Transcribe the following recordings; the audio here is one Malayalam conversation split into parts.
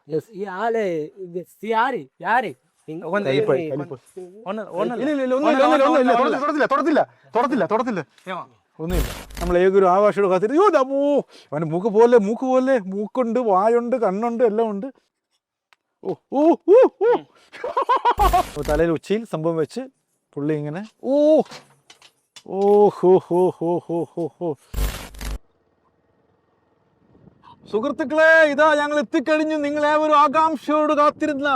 ഈ ആള് யாரு யாரு ഒന്നുമില്ല. നമ്മൾ ഏതൊരു ആവാഷയോട് കാത്തിട്ട് യോ ദമോ അവൻ്റെ മൂക്ക് പോലെ മൂക്കുണ്ട്, വായുണ്ട്, കണ്ണുണ്ട്, എല്ലാം ഉണ്ട്. ഓ ഓ ഓ ഓ തലയിൽ ഉച്ചയിൽ സംഭവം വെച്ച് പുള്ളി ഇങ്ങനെ ഓ ഓ ഹോ ഹോ ഹോ ഹോ ഹോ ഹോ. സുഹൃത്തുക്കളെ, ഇതാ ഞങ്ങൾ എത്തിക്കഴിഞ്ഞു. നിങ്ങളേവരും ആകാംക്ഷയോട് കാത്തിരുന്ന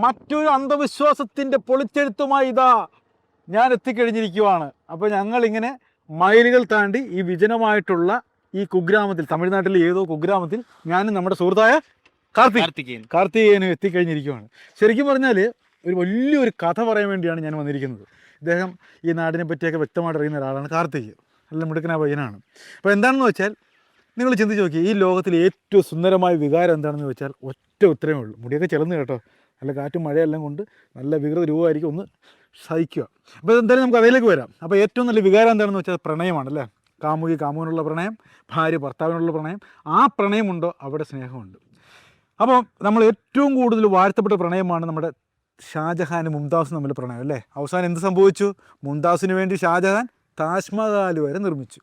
മറ്റൊരു അന്ധവിശ്വാസത്തിന്റെ പൊളിച്ചെഴുത്തുമായി ഇതാ ഞാൻ എത്തിക്കഴിഞ്ഞിരിക്കുവാണ്. അപ്പോൾ ഞങ്ങളിങ്ങനെ മൈലുകൾ താണ്ടി ഈ വിജനമായിട്ടുള്ള ഈ കുഗ്രാമത്തിൽ, തമിഴ്നാട്ടിലെ ഏതോ കുഗ്രാമത്തിൽ ഞാനും നമ്മുടെ സുഹൃത്തായ കാർത്തികേയനും എത്തിക്കഴിഞ്ഞിരിക്കുവാണ്. ശരിക്കും പറഞ്ഞാൽ ഒരു വലിയൊരു കഥ പറയാൻ വേണ്ടിയാണ് ഞാൻ വന്നിരിക്കുന്നത്. ഇദ്ദേഹം ഈ നാടിനെ പറ്റിയൊക്കെ വ്യക്തമായിട്ട് അറിയുന്ന ഒരാളാണ് കാർത്തിക്. നല്ല മിടുക്കനായ പയ്യനാണ്. അപ്പോൾ എന്താണെന്ന് വെച്ചാൽ നിങ്ങൾ ചിന്തിച്ച് നോക്കി, ഈ ലോകത്തിൽ ഏറ്റവും സുന്ദരമായ വികാരം എന്താണെന്ന് വെച്ചാൽ ഒറ്റ ഉത്തരമേ ഉള്ളൂ. മുടിയൊക്കെ ചെലുന്ന് കേട്ടോ, നല്ല കാറ്റും മഴയെല്ലാം കൊണ്ട് നല്ല വികൃത രൂപമായിരിക്കും, ഒന്ന് സഹിക്കുക. അപ്പോൾ എന്തായാലും നമുക്ക് അതിലേക്ക് വരാം. അപ്പോൾ ഏറ്റവും നല്ല വികാരം എന്താണെന്ന് വെച്ചാൽ പ്രണയമാണല്ലേ. കാമുകനുള്ള പ്രണയം, ഭാര്യ ഭർത്താവിനുള്ള പ്രണയം. ആ പ്രണയമുണ്ടോ അവിടെ സ്നേഹമുണ്ട്. അപ്പോൾ നമ്മൾ ഏറ്റവും കൂടുതൽ വാഴ്ത്തപ്പെട്ട പ്രണയമാണ് നമ്മുടെ ഷാജഹാനും മുംതാസും തമ്മിൽ പ്രണയം അല്ലേ. അവസാനം എന്ത് സംഭവിച്ചു? മുംതാസിന് വേണ്ടി ഷാജഹാൻ താജ്മഹൽ വരെ നിർമ്മിച്ചു.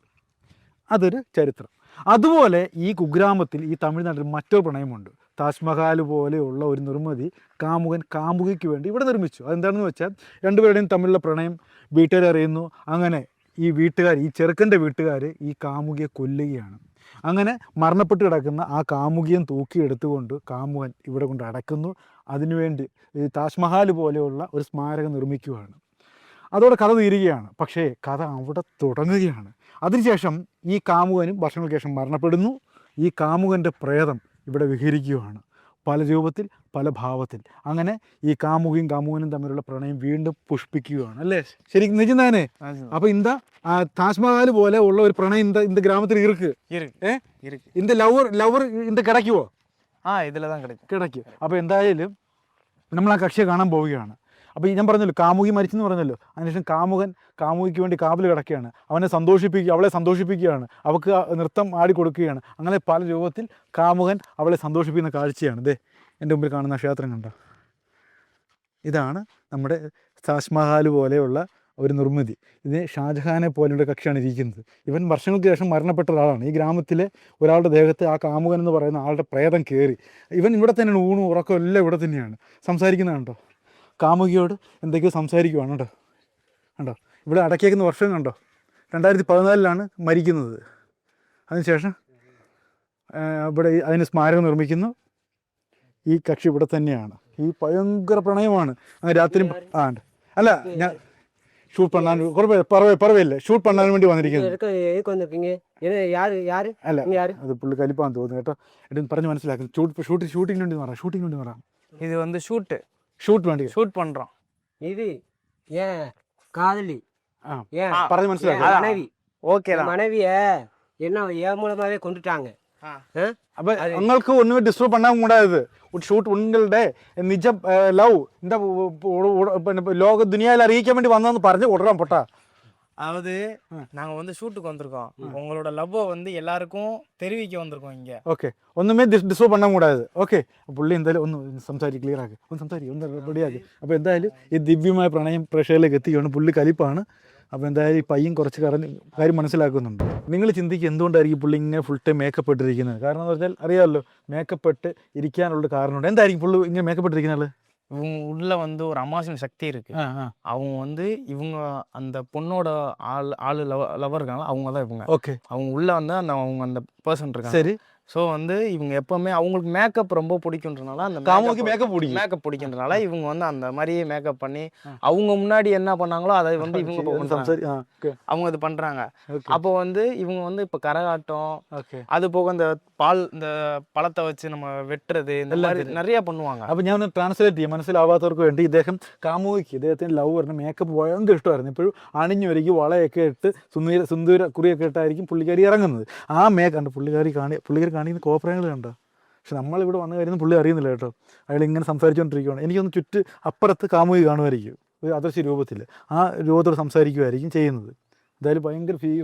അതൊരു ചരിത്രം. അതുപോലെ ഈ കുഗ്രാമത്തിൽ, ഈ തമിഴ്നാട്ടിൽ മറ്റൊരു പ്രണയമുണ്ട്. താജ്മഹൽ പോലെയുള്ള ഒരു നിർമ്മിതി കാമുകൻ കാമുകിക്ക് വേണ്ടി ഇവിടെ നിർമ്മിച്ചു. അതെന്താണെന്ന് വെച്ചാൽ രണ്ടുപേരുടെയും തമ്മിലുള്ള പ്രണയം വീട്ടുകാർ അറിയുന്നു. അങ്ങനെ ഈ വീട്ടുകാർ, ഈ ചെറുക്കൻ്റെ വീട്ടുകാർ ഈ കാമുകിയെ കൊല്ലുകയാണ്. അങ്ങനെ മരണപ്പെട്ട് കിടക്കുന്ന ആ കാമുകിയെ തൂക്കിയെടുത്തുകൊണ്ട് കാമുകൻ ഇവിടെ കൊണ്ട് അടക്കുന്നു. അതിനുവേണ്ടി ഈ താജ്മഹൽ പോലെയുള്ള ഒരു സ്മാരകം നിർമ്മിക്കുകയാണ്. അതോടെ കഥ തീരുകയാണ്. പക്ഷേ കഥ അവിടെ തുടങ്ങുകയാണ്. അതിനുശേഷം ഈ കാമുകനും വർഷങ്ങൾക്ക് ശേഷം മരണപ്പെടുന്നു. ഈ കാമുകൻ്റെ പ്രേതം ഇവിടെ വിഹരിക്കുകയാണ്, പല രൂപത്തിൽ, പല ഭാവത്തിൽ. അങ്ങനെ ഈ കാമുകയും കാമുകനും തമ്മിലുള്ള പ്രണയം വീണ്ടും പുഷ്പിക്കുകയാണ് അല്ലേ. ശരിക്കും നിജന്താനെ. അപ്പോൾ ഇന്ത താജ്മഹൽ പോലെ ഉള്ള ഒരു പ്രണയം இந்த ഗ്രാമത്തിൽ ഇருக்கு. இந்த ലവർ இந்த കിടക്കുവോ? ഇതിലതാ കിടക്കും. അപ്പോൾ എന്തായാലും നമ്മൾ ആ കക്ഷിയെ കാണാൻ പോവുകയാണ്. അപ്പോൾ ഞാൻ പറഞ്ഞല്ലോ, കാമുകി മരിച്ചെന്ന് പറഞ്ഞല്ലോ. അതിനുശേഷം കാമുകൻ കാമുകിക്ക് വേണ്ടി കാവൽ കിടക്കുകയാണ്. അവളെ സന്തോഷിപ്പിക്കുകയാണ്. അവൾക്ക് നൃത്തം ആടിക്കൊടുക്കുകയാണ്. അങ്ങനെ പല രൂപത്തിൽ കാമുകൻ അവളെ സന്തോഷിപ്പിക്കുന്ന കാഴ്ചയാണ്. ദേ എൻ്റെ മുമ്പിൽ കാണുന്ന ക്ഷേത്രം കണ്ടോ. ഇതാണ് നമ്മുടെ താജ്മഹൽ പോലെയുള്ള ഒരു നിർമ്മിതി. ഇത് ഷാജഹാനെ പോലെയുള്ള കക്ഷിയാണ് ഇരിക്കുന്നത്. ഇവൻ വർഷങ്ങൾക്ക് ശേഷം മരണപ്പെട്ട ഒരാളാണ്. ഈ ഗ്രാമത്തിലെ ഒരാളുടെ ദേഹത്ത് ആ കാമുകൻ എന്ന് പറയുന്ന ആളുടെ പ്രേതം കയറി. ഇവൻ ഇവിടെ തന്നെയാണ്, ഊണും ഉറക്കവും എല്ലാം ഇവിടെ തന്നെയാണ്. സംസാരിക്കുന്നതുണ്ടോ, കാമുകിയോട് എന്തൊക്കെയോ സംസാരിക്കുവാണ് കേട്ടോ. കണ്ടോ, ഇവിടെ അടക്കിയേക്കുന്ന വർഷം കണ്ടോ, 2014 മരിക്കുന്നത്. അതിനുശേഷം ഇവിടെ അതിന് സ്മാരകം നിർമ്മിക്കുന്നു. ഈ കക്ഷി ഇവിടെ തന്നെയാണ്. ഈ ഭയങ്കര പ്രണയമാണ്. രാത്രി അല്ല, ഞാൻ ഷൂട്ട് പണ്ണാൻ പറവല്ലേ, ഷൂട്ട് പണ്ണാൻ വേണ്ടി വന്നിരിക്കുന്നത്. അല്ല, അത് പുള്ളി കലിപ്പാന്ന് തോന്നുന്നു കേട്ടോ. എന്നിട്ട് പറഞ്ഞ് മനസ്സിലാക്കുന്നു. ഷൂട്ടിങ്ങിന് വേണ്ടി പറയാം. ഇത് ஷூட் வேண்டி ஷூட் பண்றோம். இது ஏன் காதலி പറഞ്ഞു മനസ്സിലാക്കി. மனைவி ஓகே தான். மனைவிய என்ன ஏன் மூலமாவே கொண்டுட்டாங்க. அப்ப உங்களுக்கு ஒண்ணுமே டிஸ்டர்ப் பண்ணாம கூடாது. ஒரு ஷூட் உங்களுടെ നിജ ലവ് இந்த ലോക ദുനിയയിൽ അറിയിക്കാൻ വേണ്ടി വന്നതെന്ന് പറഞ്ഞ് ഉടറാൻ പൊട്ടാ. அதாவது நாங்க வந்து ஷூட்டுக்கு வந்திருக்கோம். உங்களோட லவ்வை வந்து எல்லாருக்கும் தெரிவிக்க வந்திருக்கோம் இங்க. ഓക്കെ, ഒന്നുമേ ഡിസ്റ്റർബ് பண்ணാൻ കൂടാതെ. ഓക്കെ, പുള്ളി എന്തായാലും ഒന്ന് സംസാരിക്കും, ക്ലിയർ ആക്കി, ഒന്ന് റെഡിയാക്കി. അപ്പോൾ എന്തായാലും ഈ ദിവ്യമായ പ്രണയം പ്രേക്ഷകരിലേക്ക് എത്തിക്കുകയാണ്. പുള്ളി കലിപ്പാണ്. അപ്പോൾ എന്തായാലും ഈ പയ്യൻ കുറച്ച് കാര്യം മനസ്സിലാക്കുന്നുണ്ട്. നിങ്ങൾ ചിന്തിക്കുക എന്തുകൊണ്ടായിരിക്കും പുള്ളി ഇങ്ങനെ ഫുൾ ടൈം മേക്കപ്പ് ഇട്ടിരിക്കുന്നത്? കാരണം എന്ന് പറഞ്ഞാൽ അറിയാമല്ലോ, മേക്കപ്പ് ഇട്ട് ഇരിക്കാനുള്ള കാരണമുണ്ട്. എന്തായിരിക്കും പുള്ളി ഇങ്ങനെ മേക്കപ്പ് ഇട്ടിരിക്കുന്ന ആൾ? இவங்க உள்ள வந்து ஒரு அமாவாசை சக்தி இருக்கு. அவங்க வந்து இவங்க அந்த பொண்ணோட ஆளு லவர் இருக்காங்க, அவங்க தான் இவங்க. ஓகே, அவங்க உள்ள வந்து அவங்க அந்த பர்சன் இருக்காங்க. சரி. ஸோ வந்து இவங்க எப்பவுமே அவங்களுக்கு மேக்கப் ரொம்ப பிடிக்குன்றனால, அந்த மேக்கப் பிடிக்குன்றனால இவங்க வந்து அந்த மாதிரியே மேக்கப் பண்ணி அவங்க முன்னாடி என்ன பண்ணாங்களோ அதை வந்து இவங்க அவங்க இது பண்றாங்க. அப்போ வந்து இவங்க வந்து இப்போ கரகாட்டம், அது போக இந்த இந்த പഴത്തെ വെച്ച് നമ്മൾ വെട്ടുறது, இந்த மாதிரி நிறைய பண்ணுவாங்க. അപ്പോൾ ഞാൻ ഒന്ന് ട്രാൻസ്ലേറ്റ് ചെയ്യാം മനസ്സിലാവാത്തവർക്ക് വേണ്ടി. ഇദ്ദേഹത്തിന് ലവറിന് മേക്കപ്പ് ഭയങ്കര ഇഷ്ടമായിരുന്നു. ഇപ്പോഴും അണിഞ്ഞൊരുക്കി വളയൊക്കെ ഇട്ട് സുന്ദര കുറിയൊക്കെ ഇട്ടായിരിക്കും പുള്ളിക്കാരി ഇറങ്ങുന്നത്. ആ മേക്കണ്ട് പുള്ളിക്കാരി കാണിക്കുന്ന കോപ്രായങ്ങൾ കണ്ടോ. പക്ഷെ നമ്മളിവിടെ വന്ന കാര്യം പുള്ളി അറിയുന്നില്ല കേട്ടോ. അയാൾ ഇങ്ങനെ സംസാരിച്ചുകൊണ്ടിരിക്കുകയാണ്. എനിക്കൊന്ന് അപ്പുറത്ത് കാമുകി കാണുമായിരിക്കും, ഒരു അദൃശ്യ രൂപത്തിൽ. ആ രൂപത്തോട് സംസാരിക്കുമായിരിക്കും ചെയ്യുന്നത്. എന്തായാലും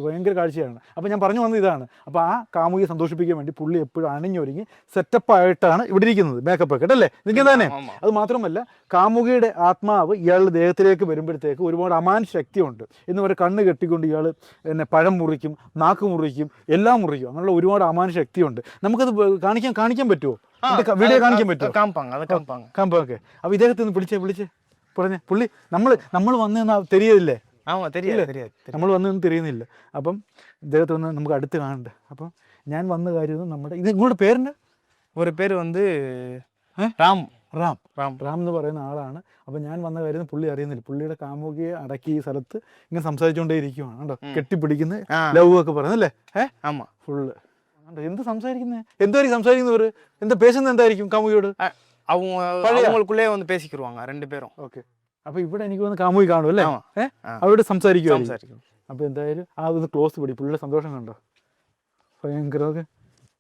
ഭയങ്കര കാഴ്ചയാണ്. അപ്പോൾ ഞാൻ പറഞ്ഞു വന്നത് ഇതാണ്. അപ്പോൾ ആ കാമുകിയെ സന്തോഷിപ്പിക്കാൻ വേണ്ടി പുള്ളി എപ്പോഴും അണിഞ്ഞൊരുങ്ങി സെറ്റപ്പായിട്ടാണ് ഇവിടെ ഇരിക്കുന്നത്, മേക്കപ്പ് ഒക്കെ അല്ലേ നിങ്ങൾക്ക് തന്നെ. അത് മാത്രമല്ല കാമുകിയുടെ ആത്മാവ് ഇയാളുടെ ദേഹത്തിലേക്ക് വരുമ്പോഴത്തേക്ക് ഒരുപാട് അമാൻ ശക്തിയുണ്ട് എന്ന് പറയുക. കണ്ണ് കെട്ടിക്കൊണ്ട് ഇയാൾ എന്നെ പഴം മുറിക്കും, നാക്ക് മുറിക്കും, എല്ലാം മുറിക്കും. അങ്ങനെയുള്ള ഒരുപാട് അമാൻ ശക്തിയുണ്ട്. നമുക്കത് കാണിക്കാൻ പറ്റുമോ? വീഡിയോ കാണിക്കാൻ പറ്റുമോ? കാമ്പാങ്ക. അപ്പോൾ ഇദ്ദേഹത്തെ ഒന്ന് വിളിച്ചേ പറഞ്ഞേ. പുള്ളി നമ്മൾ വന്നെന്നാ തെരിയതില്ലേ? നമ്മൾ വന്നൊന്നും തിരിയുന്നില്ല. അപ്പം ഇദ്ദേഹത്തെ ഒന്ന് നമുക്ക് അടുത്ത് കാണണ്ടേ. അപ്പം ഞാൻ വന്ന കാര്യം നമ്മുടെ ഇത് നിങ്ങളുടെ പേരുണ്ട് ഒരു പേര് വന്ന് റാം എന്ന് പറയുന്ന ആളാണ്. അപ്പം ഞാൻ വന്ന കാര്യം പുള്ളി അറിയുന്നില്ല. പുള്ളിയുടെ കാമുകിയെ അടക്കി ഈ സ്ഥലത്ത് ഇങ്ങനെ സംസാരിച്ചുകൊണ്ടേ ഇരിക്കുവാണ് കേട്ടോ. കെട്ടിപ്പിടിക്കുന്ന ലവ് ഒക്കെ പറയുന്നല്ലേ. ഫുള്ള് എന്ത് സംസാരിക്കുന്നത്? എന്തായിരിക്കും സംസാരിക്കുന്നവർ? എന്താ പേശുന്നത്? എന്തായിരിക്കും കാമുകിയോട്? அவங்களுக்குள்ளே வந்து பேசிக்கிருவாங்க 2 பேரும். ഓക്കെ. അപ്പൊ ഇവിടെ എനിക്ക് വന്ന് കാമുകി കാണും അല്ലേ? അവിടെ സംസാരിക്കും. അപ്പൊ എന്തായാലും ആ ഒന്ന് ക്ലോസ് പിടി. പുള്ളിയുടെ സന്തോഷം കണ്ടോ?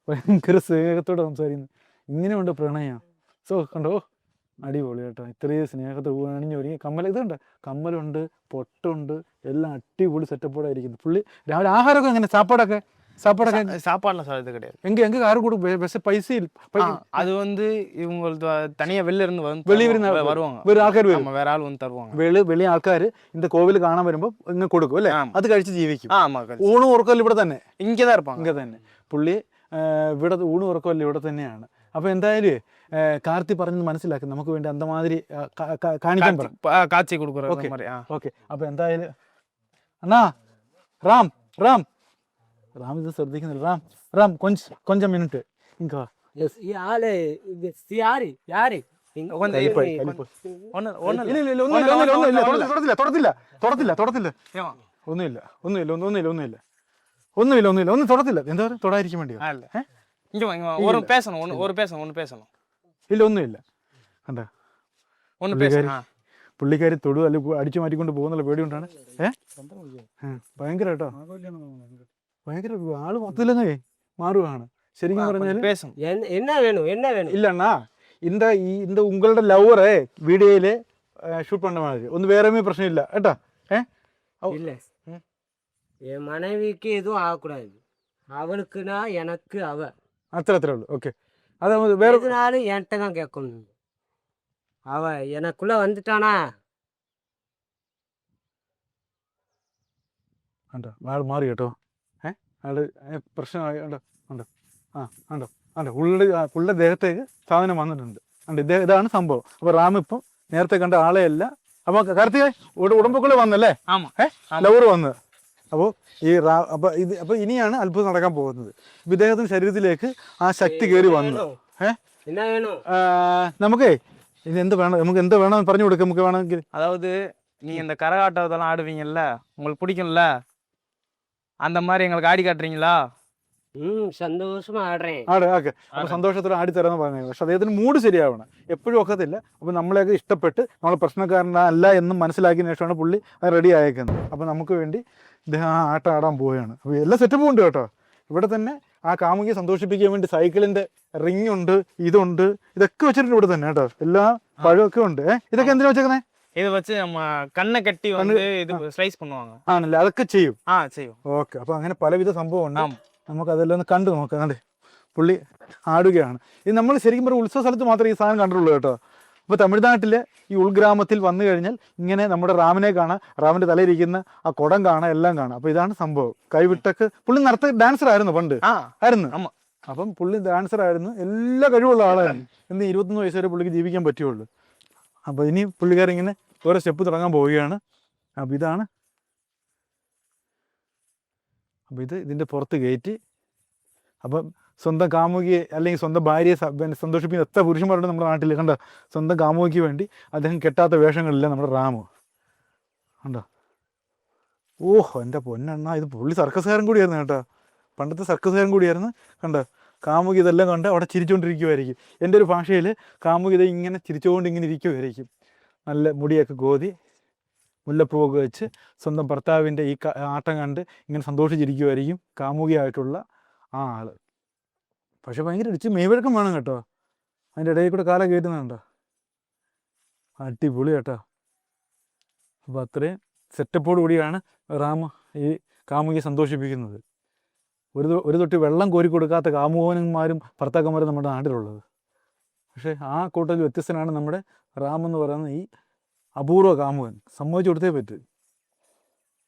ഭയങ്കര സ്നേഹത്തോടെ സംസാരിക്കുന്നു. ഇങ്ങനെയുണ്ട് പ്രണയം. കണ്ടോ? അടിപൊളി കേട്ടോ. ഇത്രയും സ്നേഹത്തോടെ അണിഞ്ഞൊരുങ്ങി ഇതുണ്ട്, കമ്മലുണ്ട്, പൊട്ടുണ്ട്, എല്ലാം അടിപൊളി സെറ്റപ്പോടെ ഇരിക്കുന്നു. പുള്ളി രാവിലെ ആഹാരമൊക്കെ എങ്ങനെ? சாப்பாடுலாம் சாப்பிட்டது கிடையாது. எங்க காரு கூட பைசா அது வந்து இவங்க தனியா வெளில இருந்து வருவாங்க. வேற ஆள் வந்து தருவாங்க. വെളി ആൾക്കാർ இந்த കോവിൽ കാണാൻ വരുമ്പോൾ ഇങ്ങ് കൊടുക്കും അല്ലേ? അത് കഴിച്ച് ജീവിക്കും. ഊണും ഉറക്കമല്ല ഇവിടെ തന്നെ, ഇങ്ങനെ இருப்பாங்க. ഇങ്ങനെ തന്നെ പുള്ളി ഇവിടെ ഊണും ഉറക്കമല്ല ഇവിടെ തന്നെയാണ്. അപ്പോൾ എന്തായാലും കാർത്തി പറഞ്ഞത് മനസ്സിലാക്കി നമുക്ക് വേണ്ടി അന്തമാതിരി കാണിക്കാൻ കാച്ചി കൊടുക്കുക. ഓക്കെ. അപ്പോൾ എന്തായാലും അണ്ണാ ராம் இது ശ്രദ്ധിക്കുന്നില്ല. ராம் கொஞ்சம் மினிட் இங்க வா. எஸ் யாரு யாரு யாரு ഒന്നും തൊടത്തില്ല. എന്താ പറയുക? തൊടാതിരിക്കാൻ വേണ്ടിയോ? ഇല്ല ഒന്നുമില്ല. കണ്ട പുള്ളിക്കാരി തൊടു അല്ല അടിച്ചു മാറ്റിക്കൊണ്ട് പോകുന്നുള്ള പേടി കൊണ്ടാണ്. ഭയങ്കര കേട്ടോ, ഭയങ്കര ആള് മൊത്തത്തിലങ്ങേ മാറുവാണ് ശരിക്കും പറഞ്ഞാല്. இல்லண்ணா இந்த உங்களோட லவ்வரை வீடியோல ஷூட் பண்ண மாதிரி ஒன்றும் வேறமே பிரச்சனை இல்லை ஏட்டா. இல்ல என் மனைவிக்கு எதுவும் ஆகக்கூடாது. அவனுக்குனா எனக்கு அவ அத்தனை உള്ളു. ஓகே. அதாவது வேற நாளும் என்கிட்ட தான் கேட்கணும். அவ எனக்குள்ள வந்துட்டானா ആള് മാറി കേട്ടോ. ആള് പ്രശ്നമായി പുള്ളിയുടെ ദേഹത്തേക്ക് സാധനം വന്നിട്ടുണ്ട്. ഇതാണ് സംഭവം. അപ്പോൾ റാം ഇപ്പം നേരത്തെ കണ്ട ആളെയല്ല. അപ്പോൾ കാർത്തിക് ഉടമ്പക്കുള്ള വന്നല്ലേ? ലവർ വന്ന്. അപ്പോൾ അപ്പോൾ ഇനിയാണ് അത്ഭുതം നടക്കാൻ പോകുന്നത്. ഇപ്പം ഇദ്ദേഹത്തിന്റെ ശരീരത്തിലേക്ക് ആ ശക്തി കയറി വന്നു. നമുക്കേ ഇത് എന്ത് വേണം, നമുക്ക് എന്ത് വേണം പറഞ്ഞു കൊടുക്കാം. നമുക്ക് വേണമെങ്കിൽ அதாவது நீ இந்த கரகாட்டம் இதெல்லாம் ஆடுவீங்கல்ல, உங்களுக்கு பிடிக்கும்ல, அந்த மாதிரி எங்களுக்கு ஆடி காட்டுறீங்களா? സന്തോഷമാ ആടുறேன். ഓക്കെ. അപ്പൊ സന്തോഷത്തോടെ ആടിത്തരാന്ന് പറഞ്ഞത്. പക്ഷെ അദ്ദേഹത്തിന് മൂഡ് ശരിയാവണം. എപ്പോഴും ഒക്കത്തില്ല. അപ്പൊ നമ്മളെയൊക്കെ ഇഷ്ടപ്പെട്ട് നമ്മൾ പ്രശ്നക്കാരനല്ല എന്നും മനസ്സിലാക്കിയ ശേഷമാണ് പുള്ളി റെഡി ആയേക്കുന്നത്. അപ്പൊ നമുക്ക് വേണ്ടി ഇദ്ദേഹം ആ ആട്ടം ആടാൻ പോവുകയാണ്. അപ്പൊ എല്ലാ സെറ്റപ്പും ഉണ്ട് കേട്ടോ. ഇവിടെ തന്നെ ആ കാമുകിയെ സന്തോഷിപ്പിക്കാൻ വേണ്ടി സൈക്കിളിന്റെ റിംഗ് ഉണ്ട്, ഇതുണ്ട്, ഇതൊക്കെ വെച്ചിട്ടുണ്ട് ഇവിടെ തന്നെ കേട്ടോ. എല്ലാ പഴമൊക്കെ ഉണ്ട്. ഇതൊക്കെ എന്തിനാ വെച്ചേക്കുന്നേ? இதை வச்சு நம்ம കണ്ണ കെട്ടി வந்து ഇത് സ്ലൈസ് பண்ணுவாங்க. ആണല്ലേ? അതൊക്കെ ചെയ്യും. ചെയ്യും. ഓക്കെ. അപ്പൊ അങ്ങനെ പലവിധ സംഭവം ഉണ്ട്. നമുക്ക് അതെല്ലാം ഒന്ന് കണ്ടു നോക്കാം. അതെ, പുള്ളി ആടുകയാണ്. ഇത് നമ്മൾ ശരിക്കും പറഞ്ഞ ഉത്സവ സ്ഥലത്ത് മാത്രമേ ഈ സാധനം കണ്ടിട്ടുള്ളൂ കേട്ടോ. അപ്പോൾ തമിഴ്നാട്ടിലെ ഈ ഉൾഗ്രാമത്തിൽ വന്നു കഴിഞ്ഞാൽ ഇങ്ങനെ നമ്മുടെ റാമിനെ കാണാം, റാമിന്റെ തലയിരിക്കുന്ന ആ കുടം കാണാം, എല്ലാം കാണാം. അപ്പോൾ ഇതാണ് സംഭവം. കൈവിട്ടൊക്കെ പുള്ളി ഡാൻസർ ആയിരുന്നു പണ്ട്. ആയിരുന്നു. അപ്പം പുള്ളി ഡാൻസർ ആയിരുന്നു. എല്ലാ കഴിവുള്ള ആളായിരുന്നു. ഇന്ന് 21 വയസ്സ് വരെ പുള്ളിക്ക് ജീവിക്കാൻ പറ്റുള്ളൂ. അപ്പോൾ ഇനി പുള്ളിക്കാരിങ്ങനെ ഓരോ സ്റ്റെപ്പ് തുടങ്ങാൻ പോവുകയാണ്. അപ്പോൾ ഇതാണ്. അപ്പോൾ ഇതിൻ്റെ പുറത്ത് കയറ്റി അപ്പം സ്വന്തം കാമുകിയെ അല്ലെങ്കിൽ സ്വന്തം ഭാര്യയെ സന്തോഷിപ്പിക്കുന്ന എത്ര പുരുഷന്മാരുണ്ട് നമ്മുടെ നാട്ടിൽ. കണ്ടോ? സ്വന്തം കാമുകിക്ക് വേണ്ടി അദ്ദേഹം കെട്ടാത്ത വേഷങ്ങളില്ല നമ്മുടെ റാമു. കണ്ടോ? ഓഹ് എൻ്റെ പൊന്നെണ്ണ, ഇത് പുള്ളി സർക്കസുകാരൻ കൂടിയായിരുന്നു കേട്ടോ. പണ്ടത്തെ സർക്കസുകാരൻ കൂടിയായിരുന്നു. കണ്ടോ? കാമുകി ഇതെല്ലാം കണ്ട് അവിടെ ചിരിച്ചുകൊണ്ടിരിക്കുമായിരിക്കും. എൻ്റെ ഒരു ഭാഷയിൽ കാമുകി ഇത് ഇങ്ങനെ ചിരിച്ചുകൊണ്ട് ഇങ്ങനെ ഇരിക്കുമായിരിക്കും. നല്ല മുടിയൊക്കെ കോതി മുല്ലപ്പൂവൊക്കെ വെച്ച് സ്വന്തം ഭർത്താവിൻ്റെ ഈ ആട്ടം കണ്ട് ഇങ്ങനെ സന്തോഷിച്ചിരിക്കുമായിരിക്കും കാമുകിയായിട്ടുള്ള ആ ആള്. പക്ഷെ ഭയങ്കര ഇടിച്ച് മെയ്വഴക്കം വേണം കേട്ടോ. അതിൻ്റെ ഇടയിൽ കൂടെ കാലം കയറ്റുന്നുണ്ടോ? അടിപൊളി കേട്ടോ. അപ്പോൾ അത്രയും സെറ്റപ്പോട് കൂടിയാണ് റാം ഈ കാമുകിയെ സന്തോഷിപ്പിക്കുന്നത്. ഒരു തൊട്ടി വെള്ളം കോരി കൊടുക്കാത്ത കാമുകന്മാരും ഭർത്താക്കന്മാരും നമ്മുടെ നാട്ടിലുള്ളത്. പക്ഷേ ആ കൂട്ടത്തിൽ വ്യത്യസ്തനാണ് നമ്മുടെ റാം എന്ന് പറയുന്ന ഈ അപൂർവ കാമുകൻ. സമ്മതിച്ചു കൊടുത്തേ പറ്റൂ.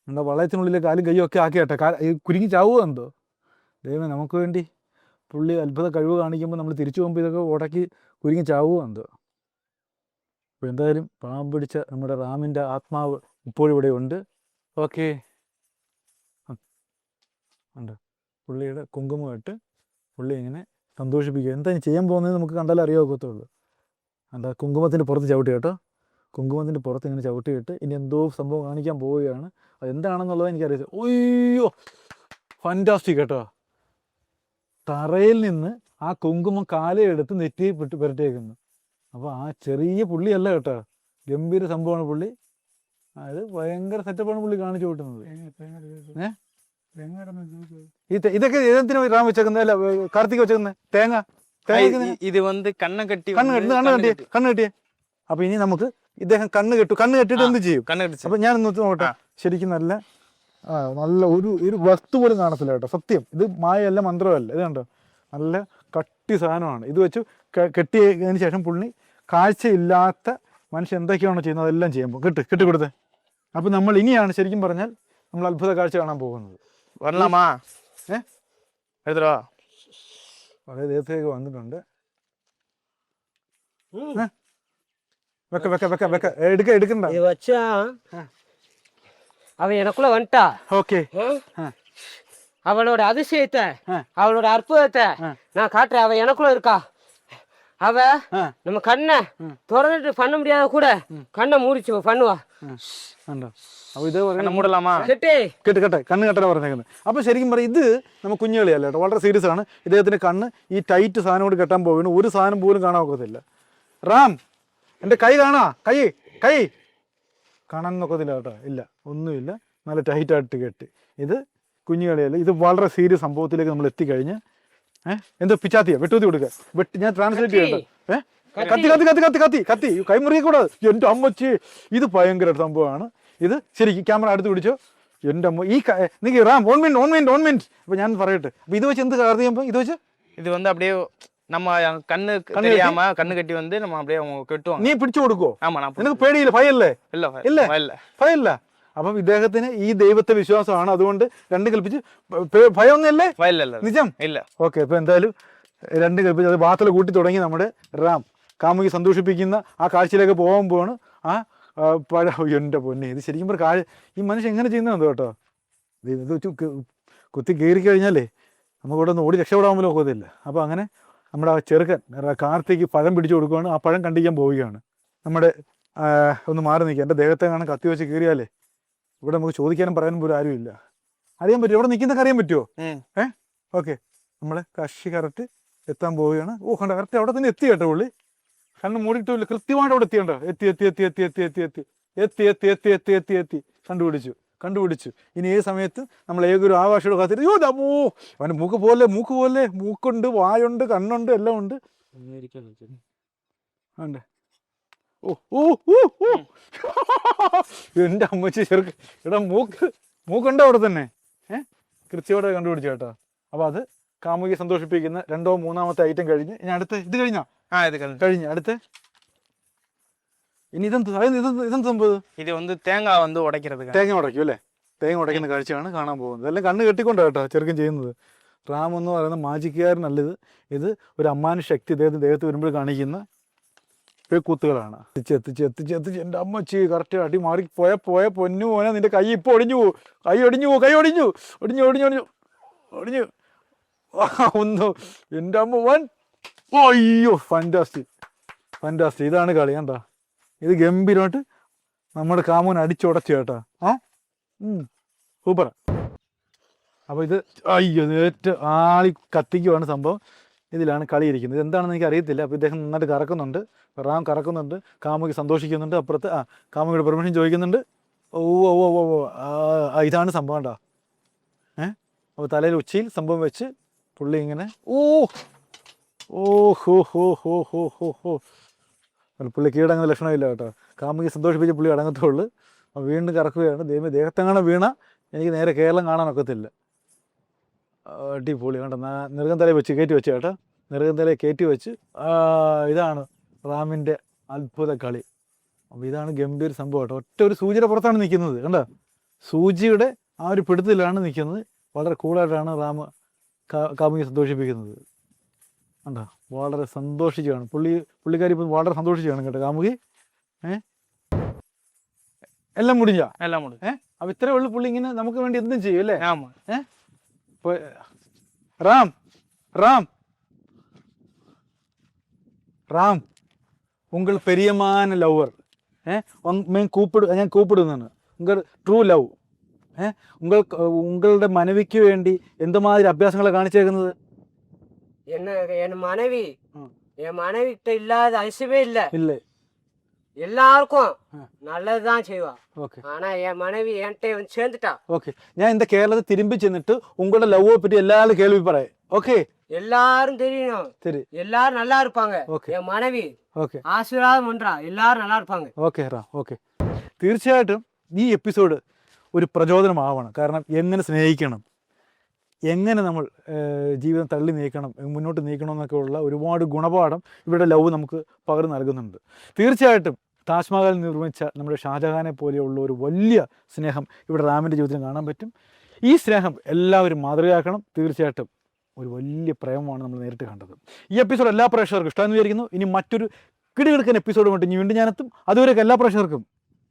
എന്താ വളയത്തിനുള്ളിലെ കാലും കയ്യും ഒക്കെ ആക്കിയാട്ടെ, കുരുങ്ങി ചാവുക എന്തോ. ദൈവം നമുക്ക് വേണ്ടി പുള്ളി അത്ഭുത കഴിവ് കാണിക്കുമ്പോൾ നമ്മൾ തിരിച്ചു പോകുമ്പോൾ ഇതൊക്കെ ഉടക്കി കുരുങ്ങി ചാവുക എന്തോ. അപ്പോൾ എന്തായാലും പാമ്പ് പിടിച്ച നമ്മുടെ റാമിൻ്റെ ആത്മാവ് ഇപ്പോഴും ഇവിടെ ഉണ്ട്. ഓക്കെ, ഉണ്ട്. പുള്ളിയുടെ കുങ്കുമമായിട്ട് പുള്ളി ഇങ്ങനെ സന്തോഷിപ്പിക്കുക. എന്താ ചെയ്യാൻ പോകുന്നത് നമുക്ക് കണ്ടാലേ അറിയാവുള്ളൂ. എന്താ കുങ്കുമത്തിൻ്റെ പുറത്ത് ചവിട്ടി കേട്ടോ, കുങ്കുമത്തിൻ്റെ പുറത്ത് ഇങ്ങനെ ചവിട്ടിയിട്ട് ഇനി എന്തോ സംഭവം കാണിക്കാൻ പോവുകയാണ്. അതെന്താണെന്നുള്ളത് എനിക്കറിയാം. ഒയ്യോ, ഫാന്റാസ്റ്റിക് കേട്ടോ. തറയിൽ നിന്ന് ആ കുങ്കുമം കാലയെടുത്ത് നെറ്റി പുരട്ടിയേക്കുന്നു. അപ്പോൾ ആ ചെറിയ പുള്ളിയല്ല കേട്ടോ, ഗംഭീര സംഭവമാണ് പുള്ളി. അത് ഭയങ്കര സെറ്റപ്പാണ് പുള്ളി കാണിച്ചു കൂട്ടുന്നത്. ഇതൊക്കെ എന്തിനാ റാം വെച്ചേക്കുന്നത്? അല്ല കാർത്തിക് വെച്ചേക്കുന്നത് തേങ്ങ. ഇത് വന്ന് കണ്ണ് കെട്ടിയേ. അപ്പൊ ഇനി നമുക്ക് ഇദ്ദേഹം കണ്ണ് കെട്ടിട്ട് എന്ത് ചെയ്യും? അപ്പൊ ഞാൻ നോക്കട്ടെ. ശരിക്കും നല്ല ഒരു വസ്തു പോലും കാണത്തില്ല കേട്ടോ, സത്യം. ഇത് മായല്ല, മന്ത്രമല്ല. ഇത് കണ്ടോ, നല്ല കട്ടി സാധനമാണ്. ഇത് വെച്ച് കെട്ടിയതിന് ശേഷം പുള്ളി കാഴ്ചയില്ലാത്ത മനുഷ്യൻ എന്തൊക്കെയാണോ ചെയ്യുന്നത് അതെല്ലാം ചെയ്യുമ്പോൾ കെട്ടിക്കൊടുത്തേ. അപ്പൊ നമ്മൾ ഇനിയാണ് ശരിക്കും പറഞ്ഞാൽ നമ്മൾ അത്ഭുത കാഴ്ച കാണാൻ പോകുന്നത്. വരണമാ എഴുതോ വളരെ ദേഹത്തേക്ക് വന്നിട്ടുണ്ട്. എടുക്കണ്ട. அவன் எனக்குள்ள வந்துட்டா. ஓகே. அவளோட அதிசயத்தை, அவளோட அற்புதத்தை நான் காட்டுறேன். அவ எனக்குள்ள இருக்கா. அவ நம்ம கண்ணை திறந்துட்டு பண்ண முடியாத கூட கண்ணை மூடிச்சு பண்ணுவா. അപ്പോൾ ഇത് മൂടലാമാ കേട്ടെ കണ്ണ് കെട്ടാൻ പറഞ്ഞേക്കുന്നത്. അപ്പോൾ ശരിക്കും പറയും ഇത് നമ്മൾ കുഞ്ഞുകളിയല്ല കേട്ടോ, വളരെ സീരിയസ് ആണ്. ഇദ്ദേഹത്തിൻ്റെ കണ്ണ് ഈ ടൈറ്റ് സാധനം കൊണ്ട് കെട്ടാൻ പോകുന്നു. ഒരു സാധനം പോലും കാണാൻ ഒക്കത്തില്ല. റാം, എൻ്റെ കൈ കൈ കാണാൻ നോക്കത്തില്ല കേട്ടോ, ഇല്ല, ഒന്നുമില്ല. നല്ല ടൈറ്റായിട്ട് കെട്ടി. ഇത് കുഞ്ഞുകളിയല്ല, ഇത് വളരെ സീരിയസ് സംഭവത്തിലേക്ക് നമ്മൾ എത്തിക്കഴിഞ്ഞ് എന്തോ പിച്ചാത്തിയാ വെട്ടൂത്തി കൊടുക്കുക. ഞാൻ ട്രാൻസ്ലേറ്റ് ചെയ്യട്ടോ. കത്തി കൈമുറിയക്കൂടാതെ. എൻ്റെ അമ്മച്ചി, ഇത് ഭയങ്കര സംഭവമാണ്. ഇത് ശരിക്കും ക്യാമറ അടുത്ത് പിടിച്ചോ. എൻ്റെ അമ്മ ഈ നീ റാം 1 മിനിറ്റ്. അപ്പോൾ ഞാൻ പറയട്ടെ. അപ്പോൾ ഇത് വെച്ച് എന്ത് കാര്യം? ഇത് വന്ന് அப்படியே நம்ம கண்ணு தெரியாம கண்ணு கட்டி வந்து நம்ம அப்படியே அவங்க கெட்டுவாங்க. നീ പിടിച്ചു കൊടുക്കോ? ஆமா, நான் നിനക്ക് പേടിയില്ല, ഭയല്ലേ? ഭയമില്ല. അപ്പം ഇദ്ദേഹത്തിന് ഈ ദൈവത്തെ വിശ്വാസമാണ്. അതുകൊണ്ട് രണ്ട് കൽപ്പിച്ച് ഭയമൊന്നുമല്ലേ? നിജം ഇല്ല. ഓക്കെ, അപ്പൊ എന്തായാലും രണ്ട് കൽപ്പിച്ച് അത് ബാത്തല കൂട്ടി തുടങ്ങി നമ്മുടെ റാം കാമുകി സന്തോഷിപ്പിക്കുന്ന ആ കാഴ്ചയിലേക്ക് പോകാൻ പോവാണ്. ആ എൻ്റെ പൊന്നെ, ഇത് ശരിക്കും ഈ മനുഷ്യൻ എങ്ങനെ ചെയ്യുന്നതെന്തോ കേട്ടോ. ഇത് കുത്തി കയറി കഴിഞ്ഞാലേ നമുക്കിവിടെ നിന്ന് ഓടി രക്ഷപ്പെടാൻ പോലും ഒക്കത്തില്ല. അപ്പോൾ അങ്ങനെ നമ്മുടെ ആ ചെറുക്കൻ കാർത്തിക്ക് പഴം പിടിച്ചു കൊടുക്കുകയാണ്. ആ പഴം കണ്ടിക്കാൻ പോവുകയാണ്. നമ്മുടെ ഒന്ന് മാറി നിൽക്കുക. എൻ്റെ ദേഹത്തെ കാണാൻ കത്തി വെച്ച് കയറിയാലേ ഇവിടെ നമുക്ക് ചോദിക്കാനും പറയാനും പോലും ആരുമില്ല. അറിയാൻ പറ്റുമോ ഇവിടെ നിൽക്കുന്നൊക്കെ? അറിയാൻ പറ്റുമോ? ഓക്കെ, നമ്മൾ കക്ഷി കറക്റ്റ് എത്താൻ പോവുകയാണ്. ഓ കണ്ട, കറക്റ്റ് അവിടെ തന്നെ എത്തി കേട്ടോ. പുള്ളി കണ്ണ് മൂടിയിട്ടില്ല, കൃത്യമായിട്ട് അവിടെ എത്തിയണ്ടോ. എത്തി കണ്ടുപിടിച്ചു. ഇനി ഏത് സമയത്ത് നമ്മൾ ഏതൊരു ആകാശയോട് കാത്തിട്ട് യോ ഡമോ, അവൻ്റെ മൂക്ക് പോലെ മൂക്കുണ്ട്, വായുണ്ട്, കണ്ണുണ്ട്, എല്ലാം ഉണ്ട്. ഉണ്ട്. എൻ്റെ അമ്മച്ചി ചെറുക്ക് ഇവിടെ മൂക്കുണ്ടോ അവിടെ തന്നെ. കൃത്യമായിട്ട് കണ്ടുപിടിച്ചു കേട്ടോ. അപ്പോൾ അത് കാമുകിയെ സന്തോഷിപ്പിക്കുന്ന 2ോ 3ാമത്തെ ഐറ്റം കഴിഞ്ഞ് ഇനി അടുത്ത് ഇത് കഴിഞ്ഞോ? കഴിഞ്ഞ് അടുത്ത ഇനി ഇതെന്ത് സംഭവം? ഇത് വന്ന് തേങ്ങ വന്ന് ഉടയ്ക്കുന്നത്. തേങ്ങ ഉടയ്ക്കും അല്ലേ? തേങ്ങ ഉടയ്ക്കുന്ന കാഴ്ചയാണ് കാണാൻ പോകുന്നത്. എല്ലാം കണ്ണ് കെട്ടിക്കൊണ്ടോ കേട്ടോ ചെറുക്കൻ ചെയ്യുന്നത്. റാം എന്ന് പറയുന്ന മാജിക്കുകാരനല്ലത്. ഇത് ഒരു അമ്മാന ശക്തി ദേഹത്ത് വരുമ്പോൾ കാണിക്കുന്ന കൂത്തുകളാണ്. എത്തിച്ച് എൻ്റെ അമ്മച്ചി കറക്റ്റ് അടി മാറി പോയ പൊന്നു പോനെ, നിന്റെ കൈ ഇപ്പോൾ ഒടിഞ്ഞു പോകും. കൈ ഒടിഞ്ഞു ഒന്ന്. എൻ്റെ അമ്മ അയ്യോ, ഫാന്റാസ്റ്റിക്. ഇതാണ് കളി കണ്ടാ. ഇത് ഗംഭീരമായിട്ട് നമ്മുടെ കാമുകൻ അടിച്ചുടച്ചു കേട്ടോ. സൂപ്പർ. അപ്പോൾ ഇത് അയ്യോ ഏറ്റവും ആളി കത്തിക്കുവാണ് സംഭവം. ഇതിലാണ് കളി ഇരിക്കുന്നത്. എന്താണെന്ന് എനിക്ക് അറിയത്തില്ല. അപ്പോൾ ഇദ്ദേഹം നന്നായിട്ട് കറക്കുന്നുണ്ട്. റാം കറക്കുന്നുണ്ട്. കാമുകി സന്തോഷിക്കുന്നുണ്ട്. അപ്പുറത്ത് കാമുകിയുടെ പെർമിഷൻ ചോദിക്കുന്നുണ്ട്. ഇതാണ് സംഭവം കേട്ടോ. അപ്പോൾ തലയിൽ ഉച്ചയിൽ സംഭവം വെച്ച് പുള്ളി ഇങ്ങനെ പുള്ളി കീഴടങ്ങുന്ന ലക്ഷണമില്ല കേട്ടോ. കാമുകി സന്തോഷിപ്പിച്ച് പുള്ളി അടങ്ങത്തുള്ളൂ. അപ്പോൾ വീണ്ടും കറക്കുകയാണ്. ദൈവം ദേഹത്തെങ്ങനെ വീണ എനിക്ക് നേരെ കേരളം കാണാനൊക്കത്തില്ല. അടിപൊളി കണ്ടോ, നെറുകന്തലയിൽ വെച്ച് കയറ്റി വെച്ച് കേട്ടോ, നെറുകന്തലയിൽ കയറ്റി വെച്ച്. ഇതാണ് റാമിൻ്റെ അത്ഭുത കളി. അപ്പോൾ ഇതാണ് ഗംഭീര സംഭവം കേട്ടോ. ഒറ്റ ഒരു സൂചിയുടെ പുറത്താണ് നിൽക്കുന്നത് കണ്ടോ, സൂചിയുടെ ആ ഒരു പിടുത്തത്തിലാണ് നിൽക്കുന്നത്. വളരെ കൂളായിട്ടാണ് റാം കാമുകി സന്തോഷിപ്പിക്കുന്നത് കണ്ടോ, വളരെ സന്തോഷിച്ചാണ് പുള്ളിക്കാരി ഇപ്പം വളരെ സന്തോഷിച്ചാണ് കേട്ടോ കാമുകി. എല്ലാം മുടിഞ്ഞോ? എല്ലാം മുടിഞ്ഞു. അപ്പം ഇത്രേ ഉള്ളു. പുള്ളി ഇങ്ങനെ നമുക്ക് വേണ്ടി എന്തും ചെയ്യും അല്ലേ? ஆமாம். இப்போ ராம் ராம் ராம் உங்கள் பெரியமான லவ்வர் ഞാൻ കൂപ്പിടുന്നതാണ് ഉങ്ങൾ ട്രൂ ലവ്. ഉങ്ങളുടെ മനവിക്ക് വേണ്ടി എന്തുമാതിരി അഭ്യാസങ്ങളെ കാണിച്ചേക്കുന്നത്. என் மனைவி என் மனைவி கிட்ட இல்லாத அதிசயமே இல்லை. ഇല്ലേ? எல்லாருக்கும் நல்லதுதான் செய்வா. ഓക്കെ ஆனா என் மனைவி என்கிட்ட வந்து சேர்ந்துட்டா. ഓക്കെ, ഞാൻ இந்த കേരളത്തിൽ തിരുമ്പി ചെന്നിട്ട് ഉങ്ങളുടെ ലவ்வை പറ്റി എല്ലാവരും കേൾവി പറയാം. ഓക്കെ, எல்லாரும் தெரியணும், ശരി, எல்லாரும் நல்லா இருப்பாங்க. ഓക്കെ என் மனைவி ഓക്കെ ஆசீர்வாதம் பண்றா, எல்லாரும் நல்லா இருப்பாங்க. ഓക്കെ റാം. ഓക്കെ, തീർച്ചയായിട്ടും ഈ എപ്പിസോഡ് ഒരു പ്രചോദനമാവണം. കാരണം എങ്ങനെ സ്നേഹിക്കണം, എങ്ങനെ നമ്മൾ ജീവിതം തള്ളി നീക്കണം, മുന്നോട്ട് നീക്കണം എന്നൊക്കെ ഉള്ള ഒരുപാട് ഗുണപാഠം ഇവിടെ ലവ് നമുക്ക് പകർന്നു നൽകുന്നുണ്ട്. തീർച്ചയായിട്ടും താജ്മഹൽ നിർമ്മിച്ച നമ്മുടെ ഷാജഹാനെ പോലെയുള്ള ഒരു വലിയ സ്നേഹം ഇവിടെ റാമിൻ്റെ ജീവിതത്തിൽ കാണാൻ പറ്റും. ഈ സ്നേഹം എല്ലാവരും മാതൃകയാക്കണം. തീർച്ചയായിട്ടും ഒരു വലിയ പ്രേമമാണ് നമ്മൾ നേരിട്ട് കണ്ടത്. ഈ എപ്പിസോഡ് എല്ലാ പ്രേക്ഷകർക്കും ഇഷ്ടമെന്ന് വിചാരിക്കുന്നു. ഇനി മറ്റൊരു കിടുകിടുക്കൻ എപ്പിസോഡ് കൊണ്ട് ഇനി വീണ്ടും ഞാനെത്തും. അതുവരെ എല്ലാ പ്രേക്ഷകർക്കും